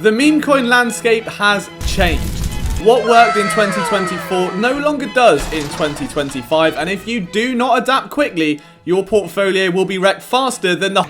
The meme coin landscape has changed. What worked in 2024 no longer does in 2025, and if you do not adapt quickly, your portfolio will be wrecked faster than the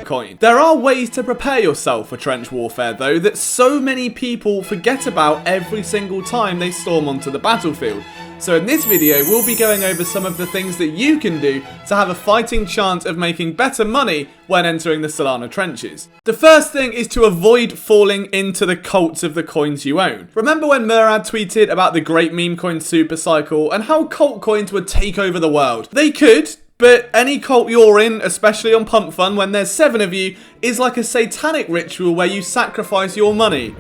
coin. There are ways to prepare yourself for trench warfare though that so many people forget about every single time they storm onto the battlefield. So in this video, we'll be going over some of the things that you can do to have a fighting chance of making better money when entering the Solana trenches. The first thing is to avoid falling into the cults of the coins you own. Remember when Murad tweeted about the great Memecoin super cycle and how cult coins would take over the world? They could, but any cult you're in, especially on Pumpfun when there's 7 of you, is like a satanic ritual where you sacrifice your money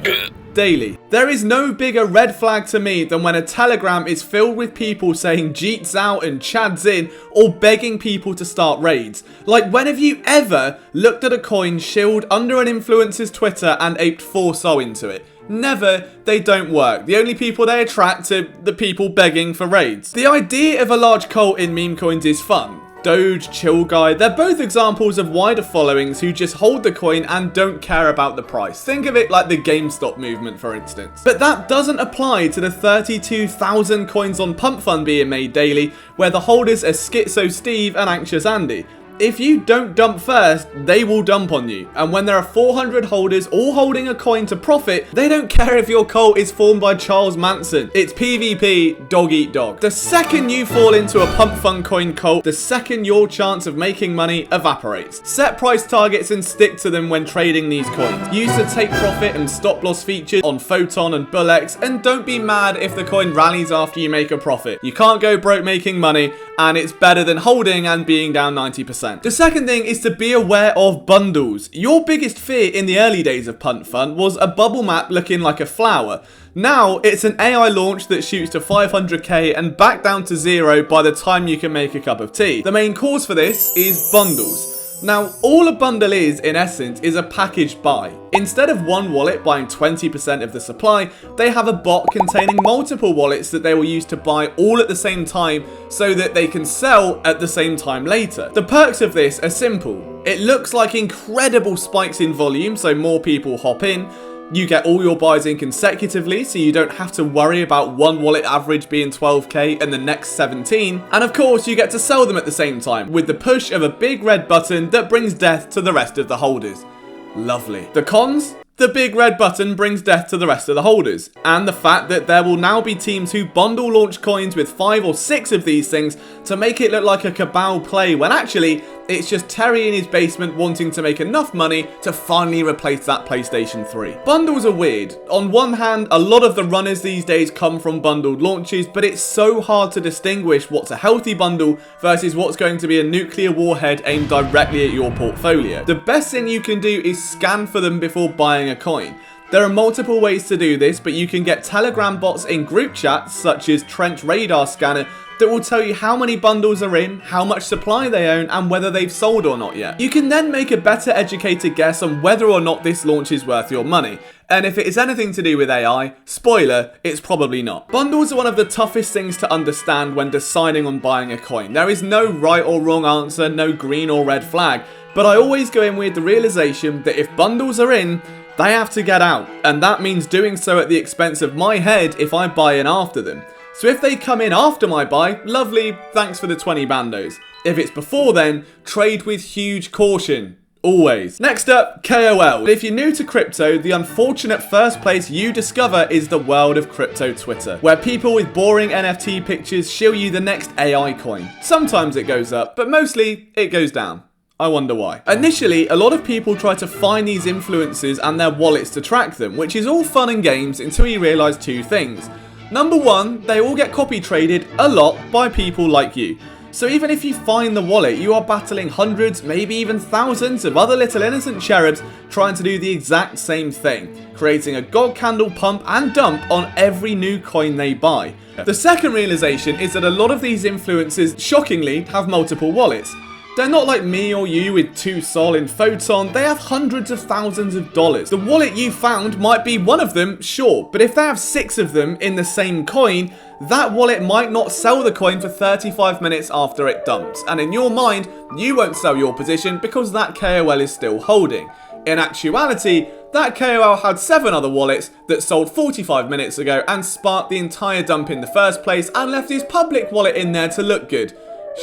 daily. There is no bigger red flag to me than when a telegram is filled with people saying Jeet's out and Chad's in, or begging people to start raids. Like, when have you ever looked at a coin shilled under an influencer's Twitter and aped 4 SO into it? Never. They don't work. The only people they attract are the people begging for raids. The idea of a large cult in meme coins is fun. Doge, Chill Guy, they're both examples of wider followings who just hold the coin and don't care about the price. Think of it like the GameStop movement, for instance. But that doesn't apply to the 32,000 coins on Pumpfun being made daily, where the holders are Schizo Steve and Anxious Andy. If you don't dump first, they will dump on you. And when there are 400 holders all holding a coin to profit, they don't care if your cult is formed by Charles Manson. It's PvP, dog eat dog. The second you fall into a Pumpfun coin cult, the second your chance of making money evaporates. Set price targets and stick to them when trading these coins. Use the take profit and stop loss features on PHOTON and Bullx, and don't be mad if the coin rallies after you make a profit. You can't go broke making money, and it's better than holding and being down 90%. The second thing is to be aware of bundles. Your biggest fear in the early days of Pumpfun was a bubble map looking like a flower. Now, it's an AI launch that shoots to 500k and back down to 0 by the time you can make a cup of tea. The main cause for this is bundles. Now, all a bundle is, in essence, is a packaged buy. Instead of one wallet buying 20% of the supply, they have a bot containing multiple wallets that they will use to buy all at the same time so that they can sell at the same time later. The perks of this are simple. It looks like incredible spikes in volume, so more people hop in. You get all your buys in consecutively, so you don't have to worry about one wallet average being 12k and the next 17. And of course, you get to sell them at the same time, with the push of a big red button that brings death to the rest of the holders. Lovely. The cons? The big red button brings death to the rest of the holders, and the fact that there will now be teams who bundle launch coins with 5 or 6 of these things to make it look like a cabal play when actually it's just Terry in his basement wanting to make enough money to finally replace that PlayStation 3. Bundles are weird. On one hand, a lot of the runners these days come from bundled launches, but it's so hard to distinguish what's a healthy bundle versus what's going to be a nuclear warhead aimed directly at your portfolio. The best thing you can do is scan for them before buying a coin. There are multiple ways to do this, but you can get Telegram bots in group chats such as Trench Radar Scanner that will tell you how many bundles are in, how much supply they own, and whether they've sold or not yet. You can then make a better educated guess on whether or not this launch is worth your money. And if it is anything to do with AI, spoiler, it's probably not. Bundles are one of the toughest things to understand when deciding on buying a coin. There is no right or wrong answer, no green or red flag, but I always go in with the realization that if bundles are in, they have to get out, and that means doing so at the expense of my head if I buy in after them. So if they come in after my buy, lovely, thanks for the 20 bandos. If it's before then, trade with huge caution. Always. Next up, KOL. If you're new to crypto, the unfortunate first place you discover is the world of crypto Twitter, where people with boring NFT pictures show you the next AI coin. Sometimes it goes up, but mostly it goes down. I wonder why. Initially, a lot of people try to find these influencers and their wallets to track them, which is all fun and games until you realize 2 things. Number 1, they all get copy traded a lot by people like you. So even if you find the wallet, you are battling hundreds, maybe even thousands of other little innocent cherubs trying to do the exact same thing, creating a god candle pump and dump on every new coin they buy. The second realization is that a lot of these influencers, shockingly, have multiple wallets. They're not like me or you with 2 Sol in Photon, they have hundreds of thousands of dollars. The wallet you found might be one of them, sure, but if they have 6 of them in the same coin, that wallet might not sell the coin for 35 minutes after it dumps, and in your mind, you won't sell your position because that KOL is still holding. In actuality, that KOL had 7 other wallets that sold 45 minutes ago and sparked the entire dump in the first place and left his public wallet in there to look good.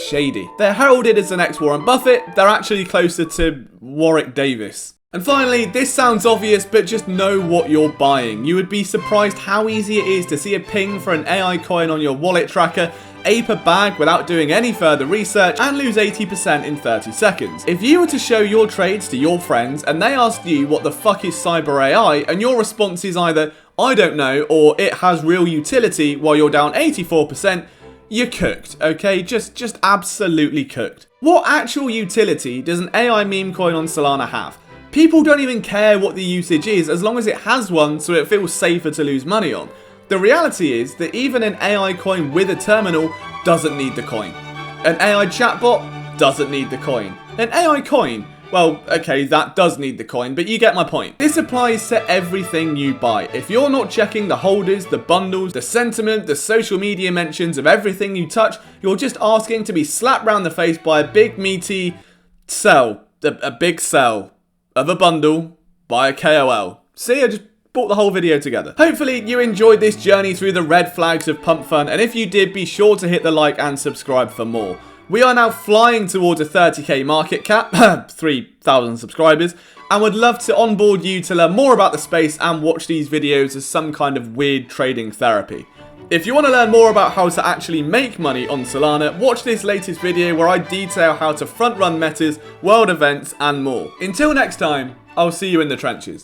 Shady. They're heralded as the next Warren Buffett, they're actually closer to Warwick Davis. And finally, this sounds obvious, but just know what you're buying. You would be surprised how easy it is to see a ping for an AI coin on your wallet tracker, ape a bag without doing any further research, and lose 80% in 30 seconds. If you were to show your trades to your friends and they asked you what the fuck is cyber AI, and your response is either, I don't know, or it has real utility while you're down 84%, you're cooked, okay? Just absolutely cooked. What actual utility does an AI meme coin on Solana have? People don't even care what the usage is as long as it has one, so it feels safer to lose money on. The reality is that even an AI coin with a terminal doesn't need the coin. An AI chatbot doesn't need the coin. An AI coin, well, okay, that does need the coin, but you get my point. This applies to everything you buy. If you're not checking the holders, the bundles, the sentiment, the social media mentions of everything you touch, you're just asking to be slapped round the face by a big meaty sell, a big sell of a bundle by a KOL. See, I just brought the whole video together. Hopefully you enjoyed this journey through the red flags of Pumpfun, and if you did, be sure to hit the like and subscribe for more. We are now flying towards a 30k market cap, 3,000 subscribers, and would love to onboard you to learn more about the space and watch these videos as some kind of weird trading therapy. If you want to learn more about how to actually make money on Solana, watch this latest video where I detail how to front run metas, world events, and more. Until next time, I'll see you in the trenches.